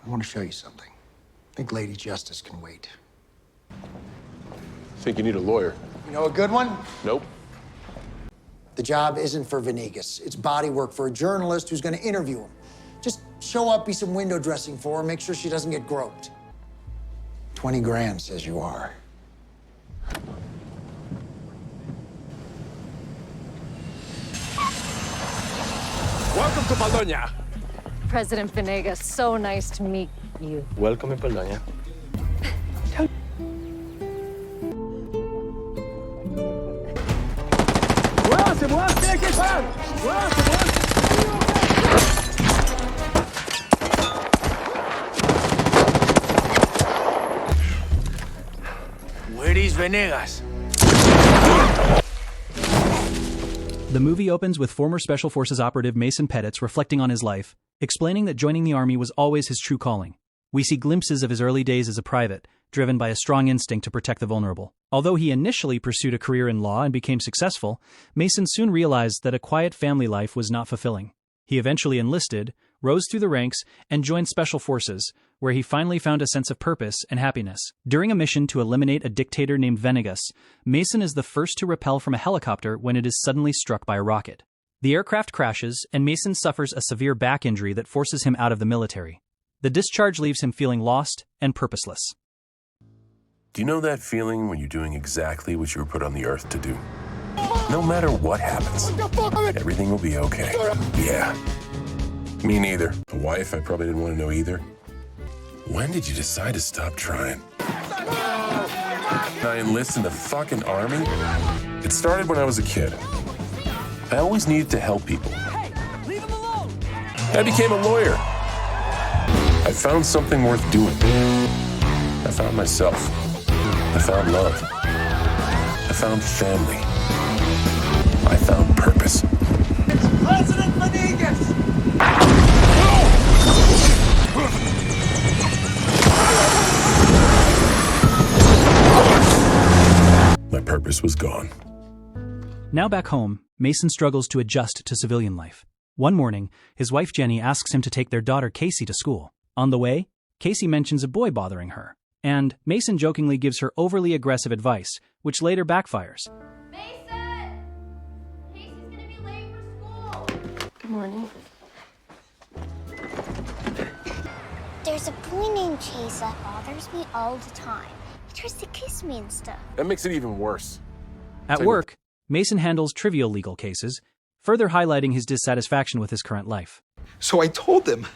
I want to show you something. I think Lady Justice can wait. Think you need a lawyer? You know a good one? Nope. The job isn't for Venegas. It's body work for a journalist who's going to interview him. Just show up, be some window dressing for her, make sure she doesn't get groped. 20 grand says you are. Welcome to Polonia. President Venegas, so nice to meet you. Welcome in Polonia. Where is Venegas? The movie opens with former Special Forces operative Mason Pettitz reflecting on his life, explaining that joining the Army was always his true calling. We see glimpses of his early days as a private, driven by a strong instinct to protect the vulnerable. Although he initially pursued a career in law and became successful, Mason soon realized that a quiet family life was not fulfilling. He eventually enlisted, rose through the ranks, and joined Special Forces, where he finally found a sense of purpose and happiness. During a mission to eliminate a dictator named Venegas, Mason is the first to rappel from a helicopter when it is suddenly struck by a rocket. The aircraft crashes, and Mason suffers a severe back injury that forces him out of the military. The discharge leaves him feeling lost and purposeless. Do you know that feeling when you're doing exactly what you were put on the earth to do? No matter what happens, everything will be okay. Yeah. Me neither. The wife, I probably didn't want to know either. When did you decide to stop trying? I enlisted in the fucking army? It started when I was a kid. I always needed to help people. Hey, leave him alone! I became a lawyer. I found something worth doing. I found myself. I found love. I found family. I found purpose. It's President Venegas! My purpose was gone. Now back home, Mason struggles to adjust to civilian life. One morning, his wife Jenny asks him to take their daughter Casey to school. On the way, Casey mentions a boy bothering her, and Mason jokingly gives her overly aggressive advice, which later backfires. Mason! Casey's gonna be late for school. Good morning. There's a boy named Chase that bothers me all the time. He tries to kiss me and stuff. That makes it even worse. At work, Mason handles trivial legal cases, further highlighting his dissatisfaction with his current life. So I told them,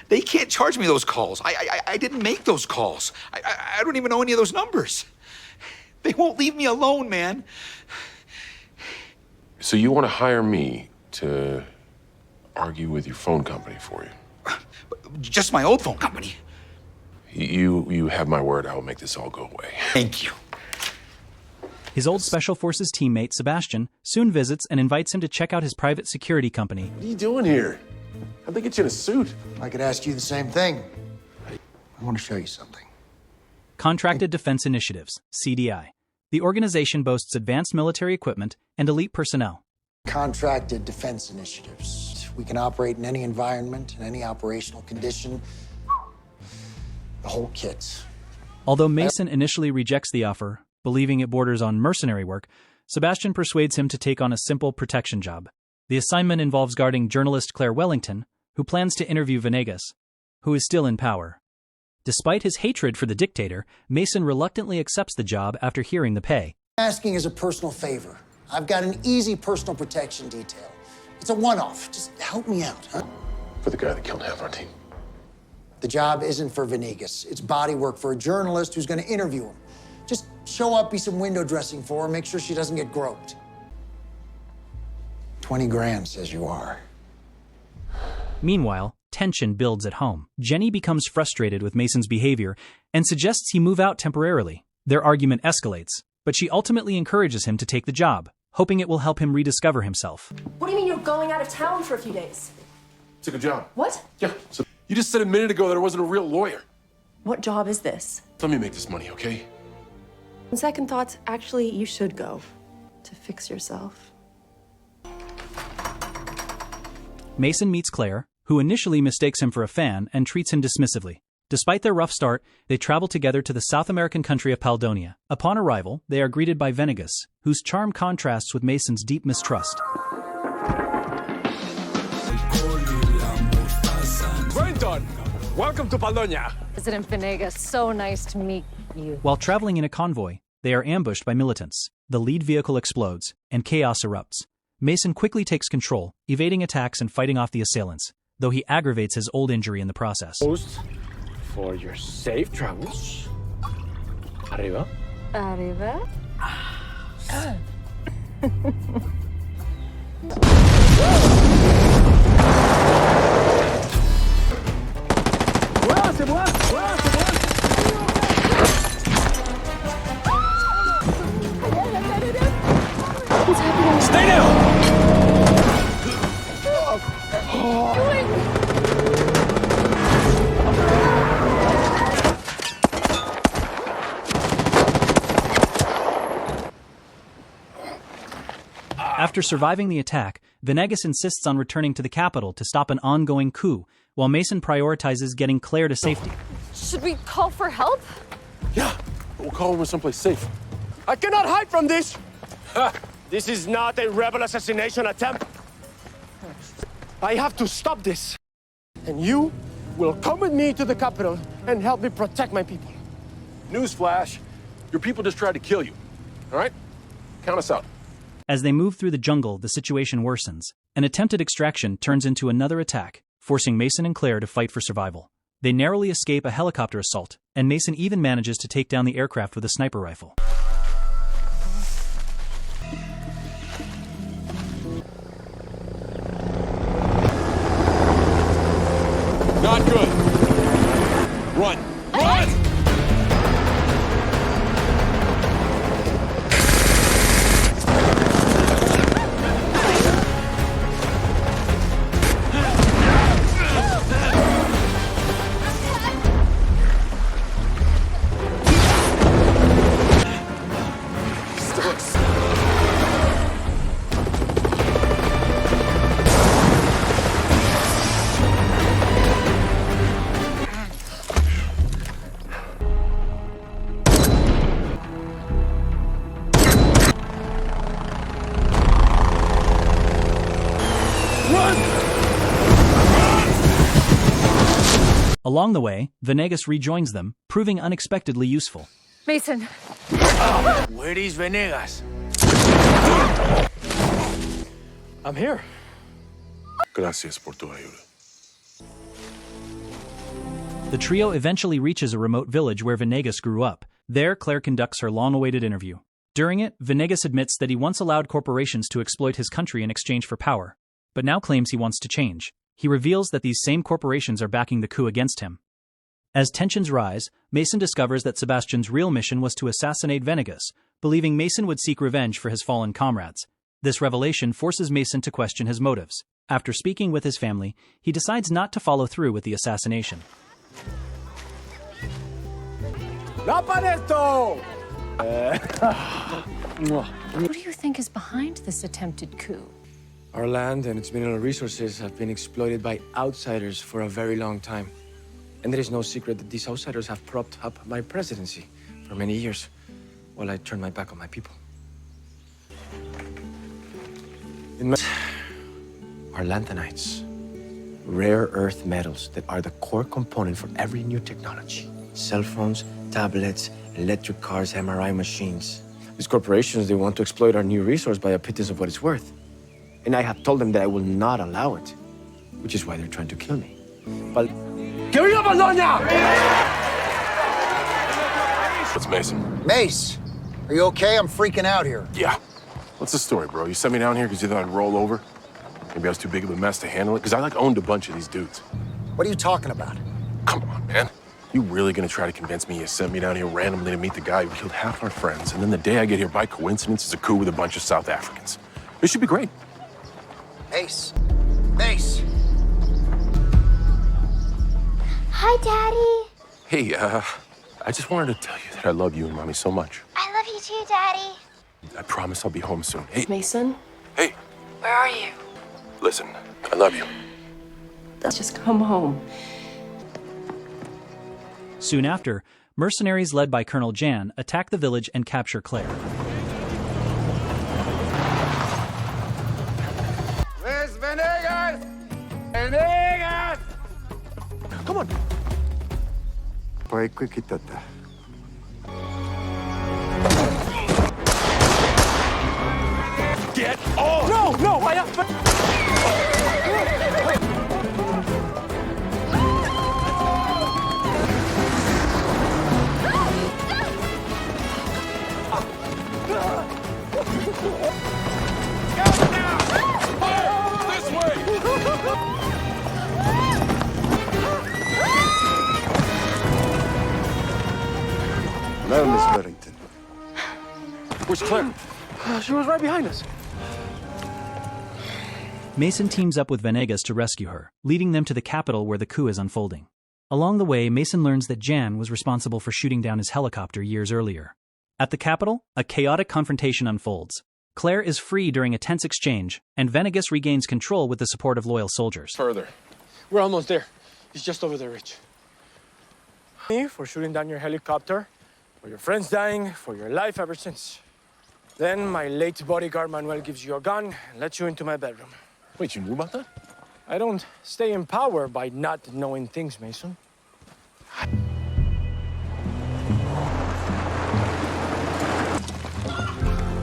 they can't charge me those calls. I didn't make those calls. I don't even know any of those numbers. They won't leave me alone, man. So you want to hire me to argue with your phone company for you? Just my old phone company. You have my word. I will make this all go away. Thank you. His old Special Forces teammate, Sebastian, soon visits and invites him to check out his private security company. What are you doing here? How'd they get you in a suit? I could ask you the same thing. I want to show you something. Contracted Defense Initiatives, CDI. The organization boasts advanced military equipment and elite personnel. Contracted defense initiatives. We can operate in any environment, in any operational condition. The whole kit. Although Mason initially rejects the offer, believing it borders on mercenary work, Sebastian persuades him to take on a simple protection job. The assignment involves guarding journalist Claire Wellington, who plans to interview Venegas, who is still in power. Despite his hatred for the dictator, Mason reluctantly accepts the job after hearing the pay. Asking as a personal favor. I've got an easy personal protection detail. It's a one-off. Just help me out, huh? For the guy that killed half our team. The job isn't for Venegas. It's body work for a journalist who's going to interview him. Just show up, be some window dressing for her, make sure she doesn't get groped. 20 grand says you are. Meanwhile, tension builds at home. Jenny becomes frustrated with Mason's behavior and suggests he move out temporarily. Their argument escalates, but she ultimately encourages him to take the job, hoping it will help him rediscover himself. What do you mean you're going out of town for a few days? Took a job. What? Yeah. So you just said a minute ago that I wasn't a real lawyer. What job is this? Let me make this money, okay? On second thoughts, actually, you should go to fix yourself. Mason meets Claire, who initially mistakes him for a fan and treats him dismissively. Despite their rough start, they travel together to the South American country of Paldonia. Upon arrival, they are greeted by Venegas, whose charm contrasts with Mason's deep mistrust. Well done. Welcome to Paldonia. President Venegas, so nice to meet you. While traveling in a convoy, they are ambushed by militants. The lead vehicle explodes, and chaos erupts. Mason quickly takes control, evading attacks and fighting off the assailants, though he aggravates his old injury in the process. For your safe travels. Arriba. Arriba. Stay down! After surviving the attack, Venegas insists on returning to the capital to stop an ongoing coup, while Mason prioritizes getting Claire to safety. Should we call for help? Yeah, we'll call him someplace safe. I cannot hide from this! This is not a rebel assassination attempt. I have to stop this. And you will come with me to the capital and help me protect my people. Newsflash, your people just tried to kill you. All right? Count us out. As they move through the jungle, the situation worsens. An attempted extraction turns into another attack, forcing Mason and Claire to fight for survival. They narrowly escape a helicopter assault, and Mason even manages to take down the aircraft with a sniper rifle. Not good. Run. Run! Along the way, Venegas rejoins them, proving unexpectedly useful. Mason. Where is Venegas? I'm here. Gracias por tu ayuda. The trio eventually reaches a remote village where Venegas grew up. There, Claire conducts her long-awaited interview. During it, Venegas admits that he once allowed corporations to exploit his country in exchange for power, but now claims he wants to change. He reveals that these same corporations are backing the coup against him. As tensions rise, Mason discovers that Sebastian's real mission was to assassinate Venegas, believing Mason would seek revenge for his fallen comrades. This revelation forces Mason to question his motives. After speaking with his family, he decides not to follow through with the assassination. ¡La pareto! Who do you think is behind this attempted coup? Our land and its mineral resources have been exploited by outsiders for a very long time. And there is no secret that these outsiders have propped up my presidency for many years, while I turn my back on my people. Are lanthanides, rare earth metals that are the core component for every new technology. Cell phones, tablets, electric cars, MRI machines. These corporations, they want to exploit our new resource by a pittance of what it's worth. And I have told them that I will not allow it, which is why they're trying to kill me. But... What's Mason? Mace, are you okay? I'm freaking out here. Yeah. What's the story, bro? You sent me down here because you thought I'd roll over? Maybe I was too big of a mess to handle it? Because I, owned a bunch of these dudes. What are you talking about? Come on, man. You really gonna try to convince me you sent me down here randomly to meet the guy who killed half our friends, and then the day I get here by coincidence is a coup with a bunch of South Africans? This should be great. Mace. Mace. Hi, Daddy. Hey, I just wanted to tell you that I love you and Mommy so much. I love you too, Daddy. I promise I'll be home soon. Hey. Mason? Hey. Where are you? Listen, I love you. Let's just come home. Soon after, mercenaries led by Colonel Jan attack the village and capture Claire. Where's Venegas? Venegas! Come on. Get off! No, I have... Hello, Miss Wellington. Where's Claire? She was right behind us. Mason teams up with Venegas to rescue her, leading them to the capital where the coup is unfolding. Along the way, Mason learns that Jan was responsible for shooting down his helicopter years earlier. At the capital, a chaotic confrontation unfolds. Claire is free during a tense exchange, and Venegas regains control with the support of loyal soldiers. Further. We're almost there. It's just over there, Rich. Me for shooting down your helicopter, for your friends dying, for your life ever since. Then my late bodyguard Manuel gives you a gun and lets you into my bedroom. Wait, you knew about that? I don't stay in power by not knowing things, Mason.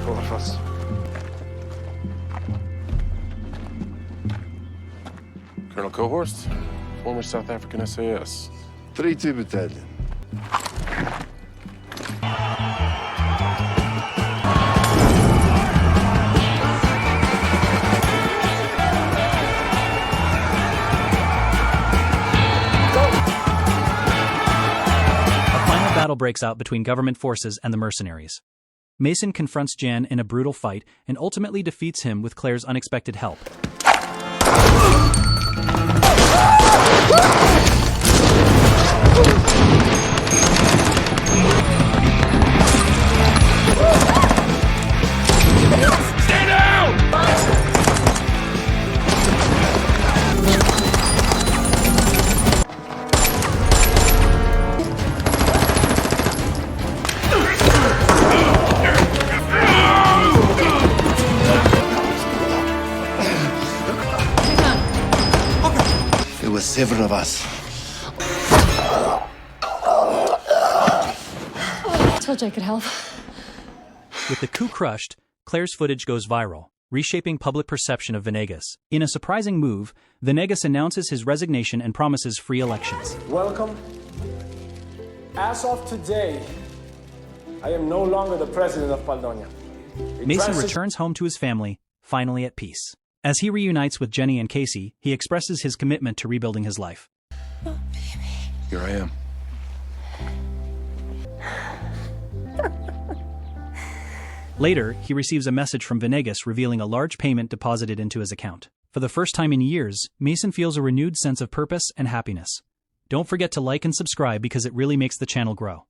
Four of us. Colonel Cohorst, former South African SAS. 3-2 Battalion. Battle breaks out between government forces and the mercenaries. Mason confronts Jan in a brutal fight and ultimately defeats him with Claire's unexpected help. Stay down! There were several of us. I told you I could help. With the coup crushed, Claire's footage goes viral, reshaping public perception of Venegas. In a surprising move, Venegas announces his resignation and promises free elections. Welcome. As of today, I am no longer the president of Paldonia. Mason returns home to his family, finally at peace. As he reunites with Jenny and Casey, he expresses his commitment to rebuilding his life. Oh, baby. Here I am. Later, he receives a message from Venegas revealing a large payment deposited into his account. For the first time in years, Mason feels a renewed sense of purpose and happiness. Don't forget to like and subscribe because it really makes the channel grow.